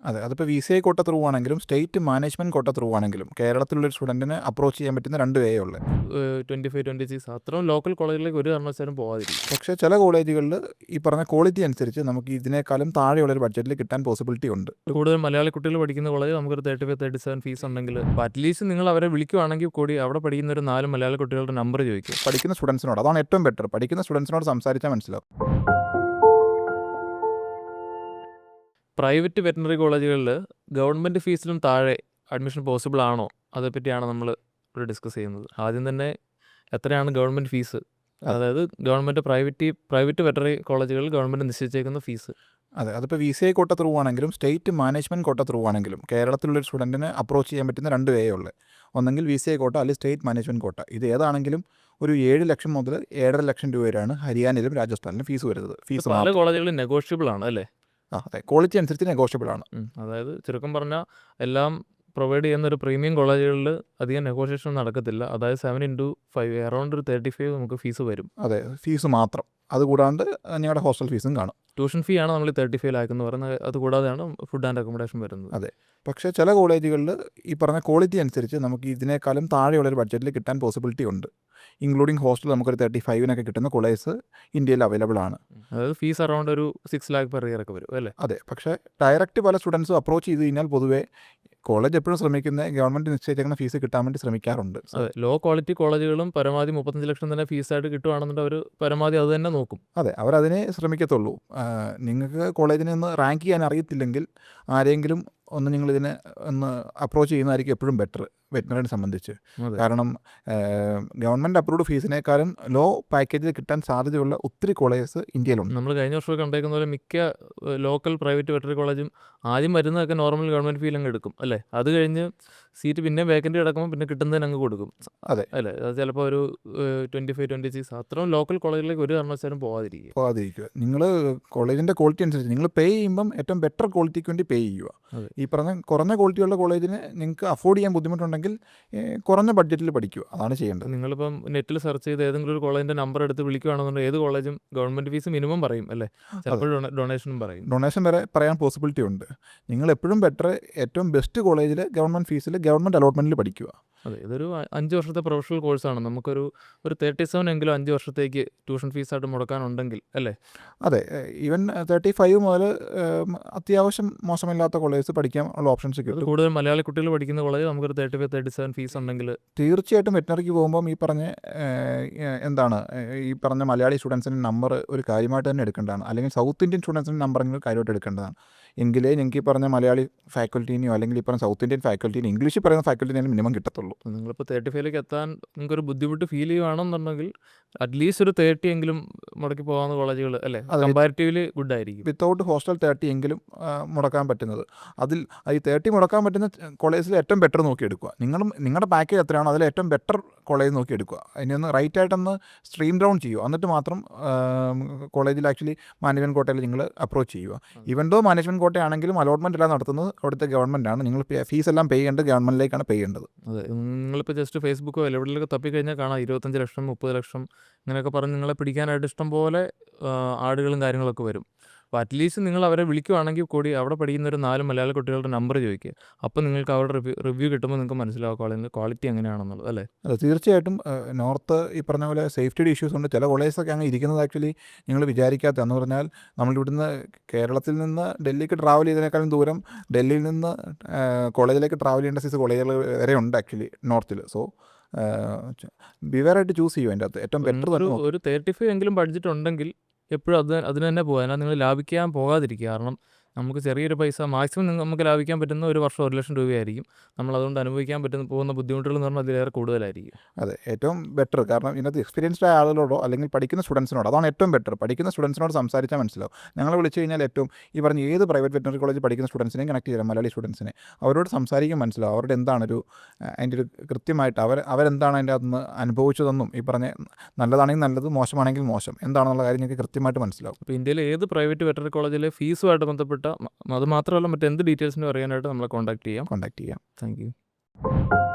അതെ, അതിപ്പോൾ VCI കോട്ട ത്രൂ ആണെങ്കിലും സ്റ്റേറ്റ് മാനേജ്മെൻറ്റ് കോട്ട ത്രൂ ആണെങ്കിലും കേരളത്തിലുള്ളൊരു സ്റ്റുഡൻറ്റിന് അപ്രോച്ച് ചെയ്യാൻ പറ്റുന്ന 2 വേ ഉള്ളത്. 25, 26 അത്രയും ലോക്കൽ കോളേജിലേക്ക് ഒരു കാരണവശാലും പോകാതിരിക്കും. പക്ഷേ ചില കോളേജുകളിൽ ഈ പറഞ്ഞ ക്വാളിറ്റി അനുസരിച്ച് നമുക്ക് ഇതിനേക്കാളും താഴെയുള്ളൊരു ബഡ്ജറ്റിൽ കിട്ടാൻ പോസിബിലിറ്റി ഉണ്ട്. കൂടുതൽ മലയാളി കുട്ടികൾ പഠിക്കുന്ന കോളേജ് നമുക്കൊരു 35, 37 ഫീസ് ഉണ്ടെങ്കിൽ അറ്റ്ലീസ്റ്റ് നിങ്ങൾ അവരെ വിളിക്കുവാണെങ്കിൽ കൂടി അവിടെ പഠിക്കുന്ന ഒരു 4 മലയാളി കുട്ടികളുടെ നമ്പർ ചോദിക്കും. പഠിക്കുന്ന സ്റ്റുഡൻസിനോട് അതാണ് ഏറ്റവും ബെറ്റർ. പഠിക്കുന്ന സ്റ്റുഡൻസിനോട് സംസാരിച്ചാൽ മനസ്സിലാവും. പ്രൈവറ്റ് വെറ്റിനറി കോളേജുകളിൽ ഗവൺമെൻറ് ഫീസിലും താഴെ അഡ്മിഷൻ പോസിബിൾ ആണോ, അതേപ്പറ്റിയാണ് നമ്മൾ ഇവിടെ ഡിസ്കസ് ചെയ്യുന്നത്. ആദ്യം തന്നെ എത്രയാണ് ഗവൺമെൻറ് ഫീസ്, അതായത് ഗവൺമെൻറ് പ്രൈവറ്റ് വെറ്ററിനറി കോളേജുകളിൽ ഗവൺമെൻറ് നിശ്ചയിച്ചേക്കുന്ന ഫീസ്. അതെ, അതിപ്പോൾ VCI കോട്ട ത്രൂ ആണെങ്കിലും സ്റ്റേറ്റ് മാനേജ്മെൻറ്റ് കോട്ട ത്രൂ ആണെങ്കിലും കേരളത്തിലുള്ളൊരു സ്റ്റുഡൻറ്റിന് അപ്രോച്ച് ചെയ്യാൻ പറ്റുന്ന 2 വേ ഉള്ളത്. ഒന്നെങ്കിൽ VCI കോട്ട അല്ലെങ്കിൽ സ്റ്റേറ്റ് മാനേജ്മെൻറ്റ് കോട്ട. ഇത് ഏതാണെങ്കിലും ഒരു 7 ലക്ഷം മുതൽ 7.5 ലക്ഷം രൂപ വരെയാണ് ഹരിയാനയിലും രാജസ്ഥാനിലും ഫീസ് വരുന്നത്. ഫീസ് പല കോളേജുകളിൽ നെഗോഷ്യബിൾ ആണ് അല്ലേ? അതെ, ക്വാളിറ്റി അനുസരിച്ച് നെഗോഷ്യബിൾ ആണ്. അതായത് ചുരുക്കം പറഞ്ഞാൽ എല്ലാം പ്രൊവൈഡ് ചെയ്യുന്ന ഒരു പ്രീമിയം കോളേജുകളിൽ അധികം നെഗോഷിയേഷൻ നടക്കത്തില്ല. അതായത് 7x5 അറൗണ്ട് ഒരു 35 നമുക്ക് ഫീസ് വരും. അതെ, ഫീസ് മാത്രം. അതുകൂടാണ്ട് ഞങ്ങളുടെ ഹോസ്റ്റൽ ഫീസും കാണും. ട്യൂഷൻ ഫീ ആണ് നമ്മൾ 35 ലാക്ക് എന്ന് പറയുന്നത്. അതുകൂടാതെയാണ് ഫുഡ് ആൻഡ് അക്കോമഡേഷൻ വരുന്നത്. അതെ, പക്ഷേ ചില കോളേജുകളിൽ ഈ പറഞ്ഞ ക്വാളിറ്റി അനുസരിച്ച് നമുക്ക് ഇതിനേക്കാളും താഴെയുള്ളൊരു ബഡ്ജറ്റിൽ കിട്ടാൻ പോസിബിലിറ്റി ഉണ്ട്. ഇൻക്ലൂഡിങ് ഹോസ്റ്റൽ നമുക്കൊരു 35-നൊക്കെ കിട്ടുന്ന കോളേജസ് ഇന്ത്യയിൽ അവൈലബിൾ ആണ്. അതായത് ഫീസ് അറൗണ്ട് ഒരു 6 ലാക്ക് പെർ ഇയർ ഒക്കെ വരും അല്ലേ? അതെ, പക്ഷേ ഡയറക്റ്റ് പല സ്റ്റുഡൻസും അപ്രോച്ച് ചെയ്ത് കഴിഞ്ഞാൽ പൊതുവേ കോളേജ് എപ്പോഴും ശ്രമിക്കുന്നത് ഗവൺമെൻറ് നിശ്ചയിച്ചിരിക്കുന്ന ഫീസ് കിട്ടാൻ വേണ്ടി ശ്രമിക്കാറുണ്ട്. അതെ, ലോ ക്വാളിറ്റി കോളേജുകളും പരമാവധി 35 ലക്ഷം തന്നെ ഫീസായിട്ട് കിട്ടുവാണെന്നുണ്ടെങ്കിൽ അവർ പരമാവധി അത് തന്നെ നോക്കും. അതെ, അവരതിനെ ശ്രമിക്കത്തുള്ളൂ. നിങ്ങൾക്ക് കോളേജിനെ ഒന്ന് റാങ്ക് ചെയ്യാൻ അറിയത്തില്ലെങ്കിൽ ആരെങ്കിലും ഒന്ന് നിങ്ങളിതിനെ ഒന്ന് അപ്രോച്ച് ചെയ്യുന്നതായിരിക്കും എപ്പോഴും ബെറ്റർ വെറ്റിനറിനെ സംബന്ധിച്ച്. കാരണം ഗവൺമെൻറ് അപ്രൂവ്ഡ് ഫീസിനേക്കാളും ലോ പാക്കേജിൽ കിട്ടാൻ സാധ്യതയുള്ള ഒത്തിരി കോളേജസ് ഇന്ത്യയിലുണ്ട്. നമ്മൾ കഴിഞ്ഞ വർഷം കണ്ടേക്കുന്ന പോലെ മിക്ക ലോക്കൽ പ്രൈവറ്റ് വെറ്ററി കോളേജും ആദ്യം വരുന്നതൊക്കെ നോർമൽ ഗവൺമെൻറ് ഫീൽ അങ്ങ് എടുക്കും അല്ലേ? അത് കഴിഞ്ഞ് സീറ്റ് പിന്നെ വേക്കൻറ്റ് കിടക്കുമ്പോൾ പിന്നെ കിട്ടുന്നതിന് അങ്ങ് കൊടുക്കും. അതെ അല്ലേ? അത് ചിലപ്പോൾ ഒരു 25, 26 അത്രയും ലോക്കൽ കോളേജിലേക്ക് ഒരു കാരണവശാലും പോകാതിരിക്കുക. നിങ്ങൾ കോളേജിൻ്റെ ക്വാളിറ്റി അനുസരിച്ച് നിങ്ങൾ പേ ചെയ്യുമ്പം ഏറ്റവും ബെറ്റർ ക്വാളിറ്റിക്ക് വേണ്ടി പേ ചെയ്യുക. ഈ പറഞ്ഞ കുറഞ്ഞ ക്വാളിറ്റിയുള്ള കോളേജിന് നിങ്ങൾക്ക് അഫോർഡ് ചെയ്യാൻ ബുദ്ധിമുട്ടുണ്ടെങ്കിൽ കുറഞ്ഞ ബഡ്ജറ്റിൽ പഠിക്കുക. അതാണ് ചെയ്യേണ്ടത്. നിങ്ങളിപ്പം നെറ്റിൽ സെർച്ച് ചെയ്ത് ഏതെങ്കിലും ഒരു കോളേജിൻ്റെ നമ്പർ എടുത്ത് വിളിക്കുകയാണെന്നുണ്ടെങ്കിൽ ഏത് കോളേജും ഗവൺമെൻറ് ഫീസ് മിനിമം പറയും അല്ലേ? ചിലപ്പോൾ ഡൊണേഷനും പറയും. ഡൊണേഷൻ വരെ പറയാൻ പോസിബിലിറ്റി ഉണ്ട്. നിങ്ങൾ എപ്പോഴും ബെറ്റർ ഏറ്റവും ബെസ്റ്റ് കോളേജിൽ ഗവൺമെൻറ് ഫീസിൽ ഗവൺമെൻറ് അലോട്ട്മെൻറ്റിൽ പഠിക്കുക. അതെ, ഇതൊരു 5 വർഷത്തെ പ്രൊഫഷണൽ കോഴ്സാണ്. നമുക്കൊരു 37 എങ്കിലും 5 വർഷത്തേക്ക് ട്യൂഷൻ ഫീസായിട്ട് മുടക്കാനുണ്ടെങ്കിൽ അല്ലേ? അതെ, ഈവൻ 35 മുതൽ അത്യാവശ്യം മോശമില്ലാത്ത കോളേജ് പഠിക്കാൻ ഉള്ള ഓപ്ഷൻസ് കിട്ടും. കൂടുതൽ മലയാളി കുട്ടികൾ പഠിക്കുന്ന കോളേജ് നമുക്കൊരു 35, 37 ഫീസ് ഉണ്ടെങ്കിൽ തീർച്ചയായിട്ടും വെറ്റിനറിക്ക് പോകുമ്പം ഈ പറഞ്ഞ മലയാളി സ്റ്റുഡൻസിൻ്റെ നമ്പർ ഒരു കാര്യമായിട്ട് തന്നെ എടുക്കേണ്ടതാണ്. അല്ലെങ്കിൽ സൗത്ത് ഇന്ത്യൻ സ്റ്റുഡൻസിൻ്റെ നമ്പറെങ്കിലും കാര്യമായിട്ട് എടുക്കേണ്ടതാണ്. എങ്കിലേ നിങ്ങൾക്ക് ഈ പറഞ്ഞ മലയാളി ഫാക്കൽറ്റീനെയോ അല്ലെങ്കിൽ ഈ പറഞ്ഞ സൗത്ത് ഇന്ത്യൻ ഫാക്കൽറ്റീനെ ഇംഗ്ലീഷിൽ പറയുന്ന ഫാക്കൽറ്റീനെ മിനിമം കിട്ടത്തുള്ളൂ. നിങ്ങളിപ്പോൾ 35 എത്താൻ നിങ്ങൾക്കൊരു ബുദ്ധിമുട്ട് ഫീൽ ചെയ്യുകയാണെന്നുണ്ടെങ്കിൽ അറ്റ്ലീസ്റ്റ് ഒരു 30 എങ്കിലും മുടക്കി പോകാവുന്ന കോളേജുകൾ അല്ലേ? കമ്പാരിറ്റീവ്ലി ഗുഡ് ആയിരിക്കും. വിത്തൗട്ട് ഹോസ്റ്റൽ 30 എങ്കിലും മുടക്കാൻ പറ്റുന്നത്. ഈ 30 മുടക്കാൻ പറ്റുന്ന കോളേജിൽ ഏറ്റവും ബെറ്റർ നോക്കിയെടുക്കുക. നിങ്ങളുടെ പാക്കേജ് എത്രയാണോ അതിൽ ഏറ്റവും ബെറ്റർ കോളേജ് നോക്കിയെടുക്കുക. അതിനൊന്ന് റൈറ്റ് ആയിട്ടൊന്ന് സ്ട്രീം ഡൗൺ ചെയ്യുക. എന്നിട്ട് മാത്രം കോളേജിൽ ആക്ച്വലി മാനേജ്മെൻറ്റ് കോട്ടയിൽ നിങ്ങൾ അപ്രോച്ച് ചെയ്യുക. ഈവൻ ദോ മാനേജ്മെൻറ്റ് കോട്ടയാണെങ്കിലും അലോട്ട്മെൻറ്റ് എല്ലാം നടത്തുന്നത് അവിടുത്തെ ഗവൺമെൻറ്റാണ്. നിങ്ങൾ ഫീസ് എല്ലാം പേ ചെയ്യേണ്ടത് ഗവൺമെൻറ്റിലേക്കാണ് പേ ചെയ്യേണ്ടത്. അതെ, നിങ്ങളിപ്പോൾ ജസ്റ്റ് ഫേസ്ബുക്കോ എവിടെയൊക്കെ തപ്പിക്കഴിഞ്ഞാൽ കാണാം 25 ലക്ഷം 30 ലക്ഷം ഇങ്ങനെയൊക്കെ പറഞ്ഞ് നിങ്ങളെ പിടിക്കാനായിട്ട് ഇഷ്ടം പോലെ ആടുകളും കാര്യങ്ങളൊക്കെ വരും. അപ്പോൾ അറ്റ്ലീസ്റ്റ് നിങ്ങൾ അവരെ വിളിക്കുവാണെങ്കിൽ കൂടി അവിടെ പഠിക്കുന്ന ഒരു 4 മലയാളി കുട്ടികളുടെ നമ്പർ ചോദിക്കുക. അപ്പോൾ നിങ്ങൾക്ക് അവിടെ റിവ്യൂ കിട്ടുമ്പോൾ നിങ്ങൾക്ക് മനസ്സിലാവും കോളേജിൻ്റെ ക്വാളിറ്റി എങ്ങനെയാണെന്നുള്ളത് അല്ലേ? അതെ, തീർച്ചയായിട്ടും. നോർത്ത് ഈ പറഞ്ഞ പോലെ സേഫ്റ്റിയുടെ ഇഷ്യൂസ് ഉണ്ട്. ചില കോളേജസൊക്കെ അങ്ങ് ഇരിക്കുന്നത് ആക്ച്വലി നിങ്ങൾ വിചാരിക്കാത്ത എന്ന് പറഞ്ഞാൽ നമ്മളിവിടുന്ന് കേരളത്തിൽ നിന്ന് ഡൽഹിക്ക് ട്രാവൽ ചെയ്തതിനേക്കാളും ദൂരം ഡൽഹിയിൽ നിന്ന് കോളേജിലേക്ക് ട്രാവൽ ചെയ്യേണ്ട സൈസ് കോളേജുകൾ വരെ ഉണ്ട് ആക്ച്വലി നോർത്തിൽ. സോ ബിവെയറായിട്ട് ചൂസ് ചെയ്യും. അതിൻ്റെ അകത്ത് ഏറ്റവും ബെറ്റർ ഒരു 35 എങ്കിലും ബഡ്ജറ്റ് ഉണ്ടെങ്കിൽ എപ്പോഴും അതിന് തന്നെ പോകുക. എന്നാൽ നിങ്ങൾ ലാഭിക്കാൻ പോകാതിരിക്കുക. കാരണം നമുക്ക് ചെറിയൊരു പൈസ മാക്സിമം നമുക്ക് ലാഭിക്കാൻ പറ്റുന്ന ഒരു വർഷം 1 ലക്ഷം രൂപയായിരിക്കും. നമ്മളതുകൊണ്ട് അനുഭവിക്കാൻ പോകുന്ന ബുദ്ധിമുട്ടുകൾ എന്ന് പറഞ്ഞാൽ അതിലേറെ കൂടുതലായിരിക്കും. അതെ, ഏറ്റവും ബെറ്റർ. കാരണം ഇതിനകത്ത് എക്സ്പീരിയൻസ്ഡ് ആയ ആളുകളോടോ അല്ലെങ്കിൽ പഠിക്കുന്ന സ്റ്റുഡൻസിനോട് അതാണ് ഏറ്റവും ബെറ്റർ. പഠിക്കുന്ന സ്റ്റുഡൻസിനോട് സംസാരിച്ചാൽ മനസ്സിലാവും. ഞങ്ങളെ വിളിച്ചു കഴിഞ്ഞാൽ ഏറ്റവും ഈ പറഞ്ഞ ഏത് പ്രൈവറ്റ് വെറ്റിനറി കോളേജ് പഠിക്കുന്ന സ്റ്റുഡൻസിനെയും കണക്ട് ചെയ്യാം. മലയാളി സ്റ്റുഡൻസിനെ അവരോട് സംസാരിക്കാൻ മനസ്സിലാവും. അവരുടെ എന്താണ് അതിൻ്റെ ഒരു കൃത്യമായിട്ട് അവരെന്താണ് അതിൻ്റെ അകത്തുനിന്ന് അനുഭവിച്ചതെന്നും ഈ പറഞ്ഞ നല്ലതാണെങ്കിൽ നല്ലത്, മോശമാണെങ്കിൽ മോശം എന്താണെന്നുള്ള കാര്യം നിങ്ങൾക്ക് കൃത്യമായിട്ട് മനസ്സിലാവും. അപ്പോൾ ഇന്ത്യയിലെ ഏത് പ്രൈവറ്റ് വെറ്ററിനറി കോളേജിലെ ഫീസുമായിട്ട് ബന്ധപ്പെട്ട അത് മാത്രമല്ല മറ്റെന്ത് ഡീറ്റെയിൽസിനും അറിയാനായിട്ട് നമ്മളെ കോൺടാക്ട് ചെയ്യാം. Thank you.